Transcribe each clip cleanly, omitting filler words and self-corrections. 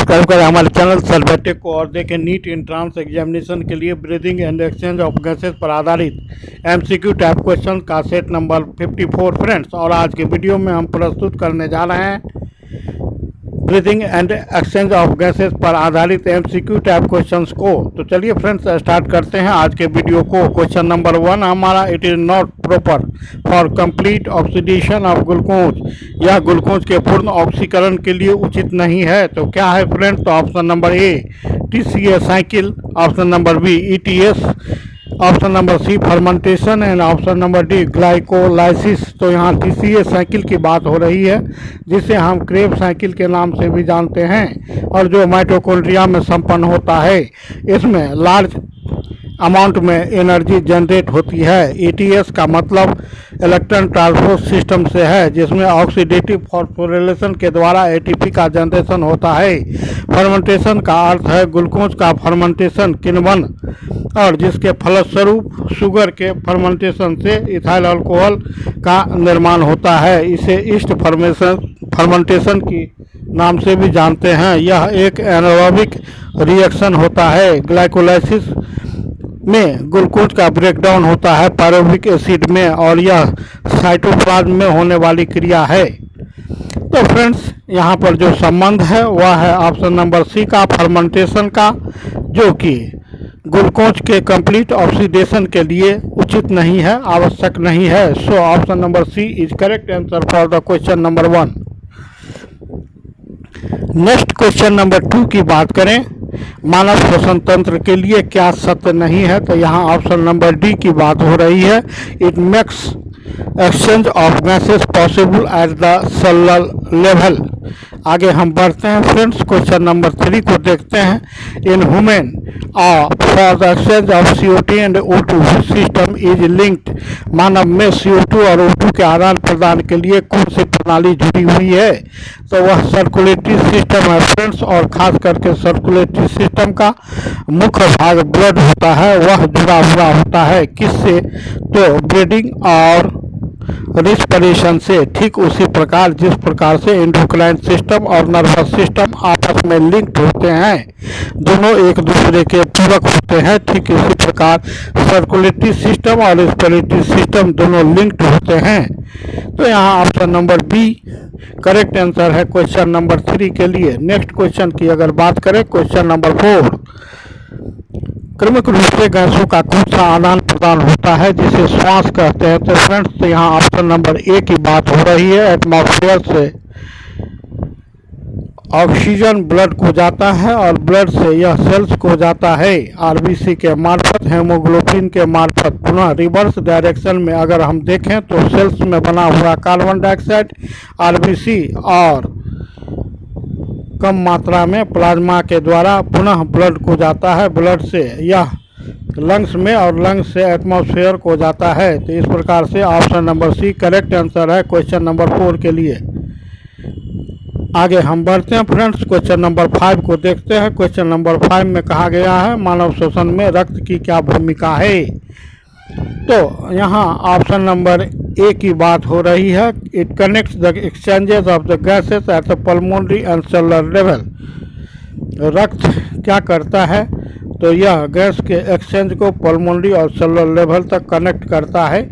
Subscribe करें हमारे channel सर्वेटेक को और देखें नीट एंट्रांस एग्जामिनेशन के लिए breathing and exchange of gases पर आधारित एमसीक्यू टाइप क्वेश्चन का सेट नंबर 54 फ्रेंड्स। और आज के वीडियो में हम प्रस्तुत करने जा रहे हैं breathing and exchange of gases पर आधारित एमसीक्यू टाइप क्वेश्चंस को। तो चलिए फ्रेंड्स स्टार्ट करते हैं आज के वीडियो को। क्वेश्चन नंबर 1 हमारा, it is not proper for complete oxidation of glucose, यह ग्लूकोज के पूर्ण ऑक्सीकरण के लिए उचित नहीं है। तो क्या है फ्रेंड्स? तो option number A TCA cycle, option number B ETS, option number C fermentation and option number D glycolysis. तो यहाँ टीसीए साइकिल की बात हो रही है, जिसे हम क्रेब साइकिल के नाम से भी जानते हैं, और जो माइटोकॉन्ड्रिया में संपन्न होता है। इसमें लार्ज अमाउंट में एनर्जी जनरेट होती है। ईटीएस का मतलब इलेक्ट्रॉन ट्रांसपोर्ट सिस्टम से है, जिसमें ऑक्सीडेटिव फॉस्फोरिलेशन के द्वारा एटीपी का जनरेशन होता है। फर्मेंटेशन का अर्थ है ग्लूकोज का फर्मेंटेशन किण्वन, और जिसके फलस्वरूप शुगर के फर्मेंटेशन से इथाइल अल्कोहल का निर्माण होता है। इसे ईस्ट फर्मेंटेशन की नाम से भी जानते हैं। यह एक एनारोबिक रिएक्शन होता है। ग्लाइकोलाइसिस में ग्लूकोज का ब्रेकडाउन होता है पायरुविक एसिड में, और यह साइटोप्लाज्म में होने वाली क्रिया है। तो फ्रेंड्स यहाँ पर जो संबंध है वह है ऑप्शन नंबर सी का, फर्मेंटेशन का, जो कि ग्लूकोज के कंप्लीट ऑक्सीडेशन के लिए उचित नहीं है, आवश्यक नहीं है। So option number C is correct answer for the question number 1। Next question number 2 की बात करें, मानव श्वसन तंत्र के लिए क्या सत्य नहीं है? तो यहाँ ऑप्शन नंबर डी की बात हो रही है। It makes exchange of gases possible at the cellular level. आगे हम बढ़ते हैं फ्रेंड्स, क्वेश्चन नंबर 3 को देखते हैं। In human for the exchange of CO2 and O2 system is linked. मानव में CO2 और O2 के आदान प्रदान के लिए कौन सी प्रणाली जुड़ी हुई है? तो वह सर्कुलेटरी सिस्टम है फ्रेंड्स, और खास करके सर्कुलेटरी सिस्टम का मुख्य भाग ब्लड होता है, वह जुड़ा हुआ होता है किससे? तो ब्रीदिंग और रिस्पिरेशन से। ठीक उसी प्रकार जिस प्रकार से एंडोक्राइन सिस्टम और नर्वस सिस्टम आपस में लिंक्ड होते हैं, दोनों एक दूसरे के पूरक होते हैं, ठीक इसी प्रकार सर्कुलेटरी सिस्टम और रिस्पिरेटरी सिस्टम दोनों लिंक्ड होते हैं। तो यहाँ option number B correct answer है क्वेश्चन नंबर 3 के लिए। नेक्स्ट क्वेश्चन की अगर बात करें, क्वेश्चन नंबर 4, क्रमिक रूप से गैसों का कौन सा आदान प्रदान होता है जिसे श्वास कहते हैं? तो फ्रेंड्स तो यहाँ ऑप्शन नंबर ए की बात हो रही है। एटमॉस्फेयर से ऑक्सीजन ब्लड को जाता है, और ब्लड से यह सेल्स को जाता है आरबीसी के मार्फत, हेमोग्लोबिन के मार्फत। पुनः रिवर्स डायरेक्शन में अगर हम देखें तो सेल्स में बना हुआ कार्बन डाइऑक्साइड आरबीसी, और कम मात्रा में प्लाज्मा के द्वारा पुनः ब्लड को जाता है। ब्लड से यह लंग्स में, और लंग्स से एटमॉस्फेयर को जाता है। तो इस प्रकार से option number C correct answer है क्वेश्चन नंबर 4 के लिए। आगे हम बढ़ते हैं फ्रेंड्स, क्वेश्चन नंबर 5 को देखते हैं। क्वेश्चन नंबर 5 में कहा गया है, मानव श्वसन में रक्त की क्या भूमिका है? तो यहाँ ऑप्शन नंबर ए की बात हो रही है। It connects the exchanges of the gases at the pulmonary and cellular level. रक्त क्या करता है? तो यह गैस के एक्सचेंज को पल्मोनरी और सेलुलर लेवल तक कनेक्ट करता है,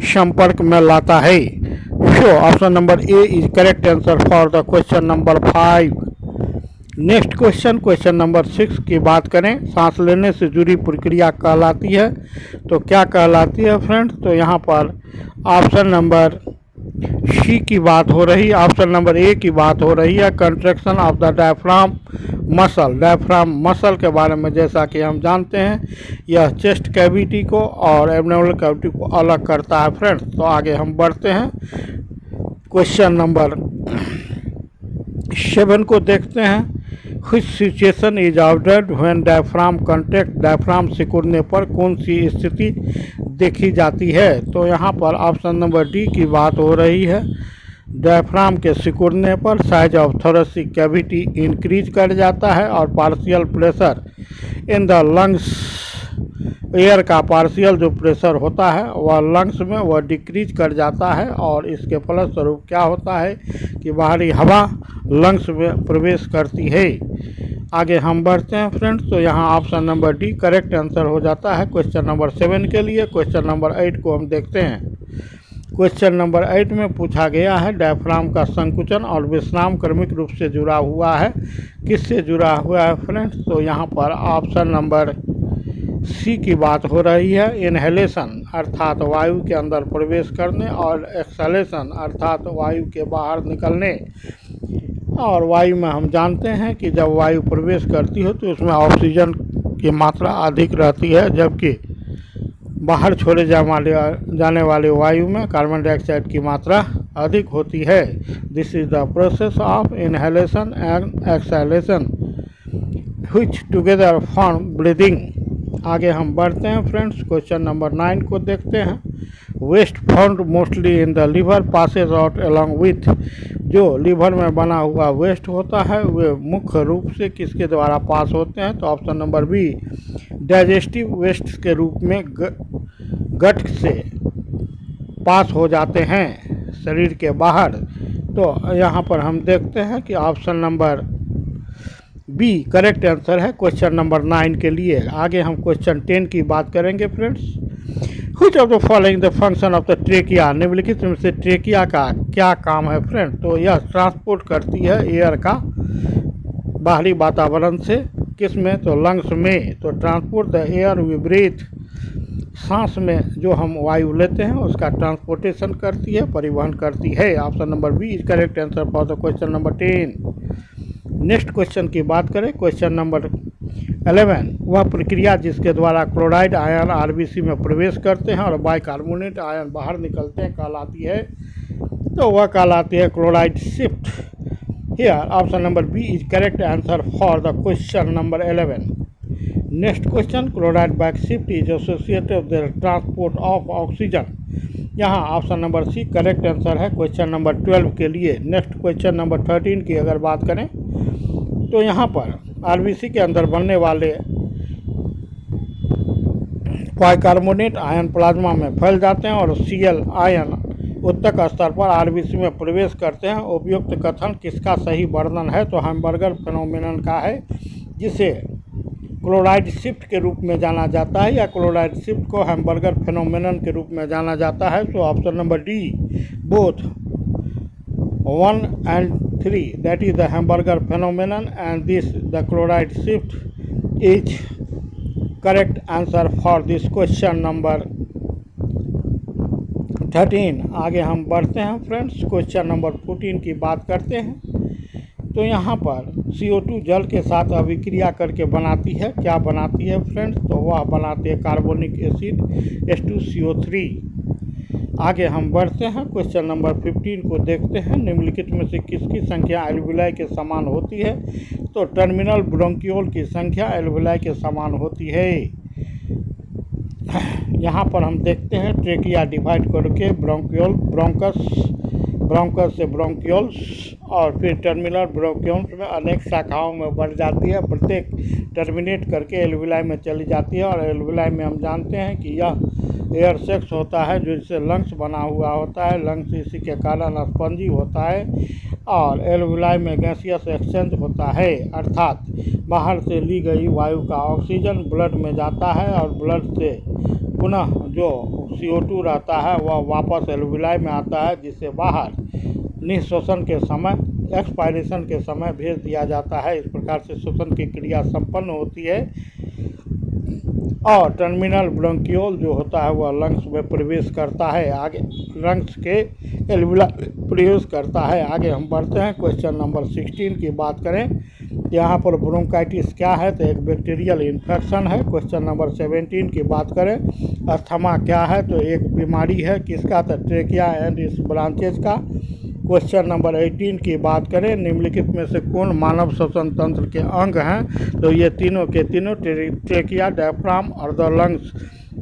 संपर्क में लाता है। So option number A is correct answer for the question number 5। Next question, question number 6 की बात करें, सांस लेने से जुड़ी प्रक्रिया कहलाती है। तो क्या कहलाती है फ्रेंड्स? तो यहाँ पर ऑप्शन नंबर सी की बात हो रही है, ऑप्शन नंबर ए की बात हो रही है। Contraction of the diaphragm muscle. Diaphragm muscle के बारे में जैसा कि हम जानते हैं, यह चेस्ट कैविटी को और एब्डोमिनल कैविटी को अलग करता है फ्रेंड्स। तो आगे हम बढ़ते हैं, क्वेश्चन नंबर 7 को देखते हैं। Which situation is observed when diaphragm contact? Diaphragm सिकुड़ने पर कौन सी स्थिति देखी जाती है? तो यहाँ पर ऑप्शन नंबर डी की बात हो रही है। डायफ्राम के सिकुड़ने पर size of thoracic cavity increase कर जाता है, और partial pressure in the lungs air का पार्शियल जो प्रेशर होता है वह लंग्स में वह डिक्रीज कर जाता है और इसके फलस्वरूप क्या होता है कि बाहरी हवा लंग्स में प्रवेश करती है। आगे हम बढ़ते हैं फ्रेंड्स, तो यहाँ option number D correct answer हो जाता है क्वेश्चन नंबर 7 के लिए। क्वेश्चन नंबर 8 को हम देखते हैं। क्वेश्चन नंबर 8 में पूछा गया है डायफ्राम का संकुचन और विश्राम क्रमिक रूप से जुड़ा हुआ है, किससे जुड़ा हुआ है फ्रेंड्स? तो यहाँ पर ऑप्शन नंबर सी की बात हो रही है। इनहेलेशन अर्थात वायु के अंदर प्रवेश करने और एक्सहेलेशन अर्थात वायु के बाहर निकलने। और वायु में हम जानते हैं कि जब वायु प्रवेश करती है तो उसमें ऑक्सीजन की मात्रा अधिक रहती है, जबकि बाहर छोड़े जाने वाले वायु में कार्बन डाइऑक्साइड की मात्रा अधिक होती है। This is the process of inhalation and exhalation which together form breathing. आगे हम बढ़ते हैं फ्रेंड्स, क्वेश्चन नंबर 9 को देखते हैं। Waste found mostly in the liver passes out along with. जो लीवर में बना हुआ वेस्ट होता है वे मुख्य रूप से किसके द्वारा पास होते हैं? तो option number B digestive waste के रूप में गट से पास हो जाते हैं शरीर के बाहर। तो यहाँ पर हम देखते हैं कि option number B correct answer है क्वेश्चन नंबर 9 के लिए। आगे हम क्वेश्चन 10 की बात करेंगे friends. Which of the following the function of the trachea, निम्नलिखित में से ट्रेकिया का क्या काम है फ्रेंड? तो यह ट्रांसपोर्ट करती है एयर का बाहरी वातावरण से, किस में? तो लंग्स में। तो transport the air we breathe, सांस में जो हम वायु लेते हैं उसका ट्रांसपोर्टेशन करती है, परिवहन करती है। Option number B is correct answer for the question number 10। Next question की बात करें, क्वेश्चन नंबर 11, वह प्रक्रिया जिसके द्वारा क्लोराइड आयन आरबीसी में प्रवेश करते हैं और बाइकार्बोनेट आयन बाहर निकलते हैं कहलाती है? तो वह कहलाती है chloride shift. Here option number B is correct answer for the question number 11। Next question, chloride back shift is associated with the transport of oxygen. यहाँ option number C correct answer है क्वेश्चन नंबर 12 के लिए। Next question number 13 की अगर बात करें तो यहाँ पर आरबीसी के अंदर बनने वाले बाइकार्बोनेट आयन प्लाज्मा में फैल जाते हैं और सीएल आयन उत्तक स्तर पर आरबीसी में प्रवेश करते हैं। उपयुक्त कथन किसका सही वर्णन है? तो हैम्बर्गर फेनोमेनन का है, जिसे क्लोराइड शिफ्ट के रूप में जाना जाता है, या क्लोराइड शिफ्ट को हैम्बर्गर फेनोमेनन के रूप में जाना जाता है। तो option number D both 1 and 3 that is the Hamburger phenomenon and this the chloride shift is correct answer for this question number 13। आगे हम बढ़ते हैं फ्रेंड्स, क्वेश्चन नंबर 14 की बात करते हैं। तो यहाँ पर CO2 जल के साथ अभिक्रिया करके बनाती है, क्या बनाती है फ्रेंड्स? तो वह बनाती है कार्बोनिक एसिड H2CO3। आगे हम बढ़ते हैं, क्वेश्चन नंबर 15 को देखते हैं। निम्नलिखित में से किसकी संख्या एल्वियोलाई के समान होती है? तो टर्मिनल ब्रोंकियोल की संख्या एल्वियोलाई के समान होती है। यहाँ पर हम देखते हैं ट्रेकिया डिवाइड करके ब्रोंकियोल, ब्रोंकस से ब्रोंकियोल्स और फिर टर्मिनल ब्रोंकियोल्स में अनेक शाखाओं में बढ़ जाती है, प्रत्येक टर्मिनेट करके एल्वियोलाई में चली जाती है। और एल्वियोलाई में हम जानते हैं कि यह एयर सेक्स होता है जो इससे लंग्स बना हुआ होता है, लंग्स इसी के कारण स्पंजी होता है। और एल्वियोलाई में गैसियस एक्सचेंज होता है, अर्थात बाहर से ली गई वायु का ऑक्सीजन ब्लड में जाता है और ब्लड से पुनः जो CO2 रहता है वह वापस एल्वियोलाई में आता है, जिसे बाहर निःश्वसन के समय, एक्सपायरेशन के समय भेज दिया जाता है। इस प्रकार से श्वसन की क्रिया संपन्न होती है और टर्मिनल ब्रोंकियोल जो होता है वह लंग्स में प्रवेश करता है, आगे लंग्स के एल्वियोलाई प्रवेश करता है। आगे हम बढ़ते हैं, क्वेश्चन नंबर 16 की बात करें। यहाँ पर ब्रोंकाइटिस क्या है? तो एक बैक्टीरियल इन्फेक्शन है। क्वेश्चन नंबर 17 की बात करें, अस्थमा क्या है? तो एक बीमारी है, किसका? तो ट्रेकिया एंड इस ब्रांचेज का। क्वेश्चन नंबर 18 की बात करें, निम्नलिखित में से कौन मानव श्वसन तंत्र के अंग हैं? तो ये तीनों के तीनों ट्रेकिया, डायफ्राम और द लंग्स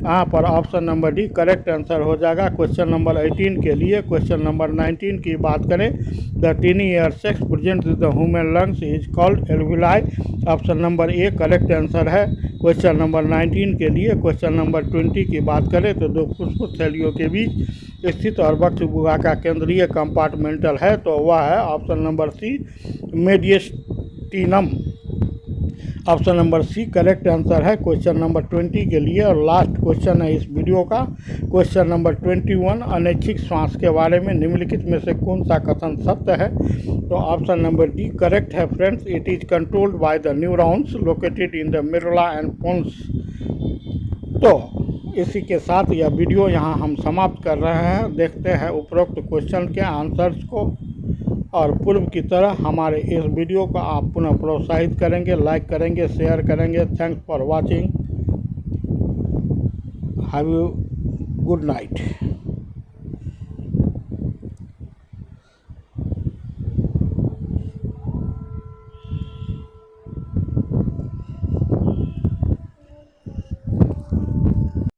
यहाँ पर option number D correct answer हो जाएगा। क्वेश्चन नंबर 18 के लिए क्वेश्चन नंबर 19 की बात करें, the tiny air sacs present in the human lungs is called alveoli. Option number A correct answer है क्वेश्चन नंबर 19 के लिए। क्वेश्चन नंबर 20 की बात करें तो दो फुसफुस थैलियों के बीच स्थित और वक्ष गुहा का केंद्रीय कंपार्टमेंटल है, तो वह है option number C mediastinum. Option number C correct answer है क्वेश्चन नंबर 20 के लिए। और लास्ट क्वेश्चन है इस वीडियो का, क्वेश्चन नंबर 21, अनैच्छिक श्वास के बारे में निम्नलिखित में से कौन सा कथन सत्य है? तो ऑप्शन नंबर डी करेक्ट है friends, it is controlled by the neurons located in the medulla and pons. तो इसी के साथ यह वीडियो यहाँ हम समाप्त कर रहे हैं। देखते हैं उपरोक्त क्वेश्चन के आंसर्स को, और पूर्व की तरह हमारे इस वीडियो को आप पुनः प्रोत्साहित करेंगे, लाइक करेंगे, शेयर करेंगे। Thanks for watching. Have you good night.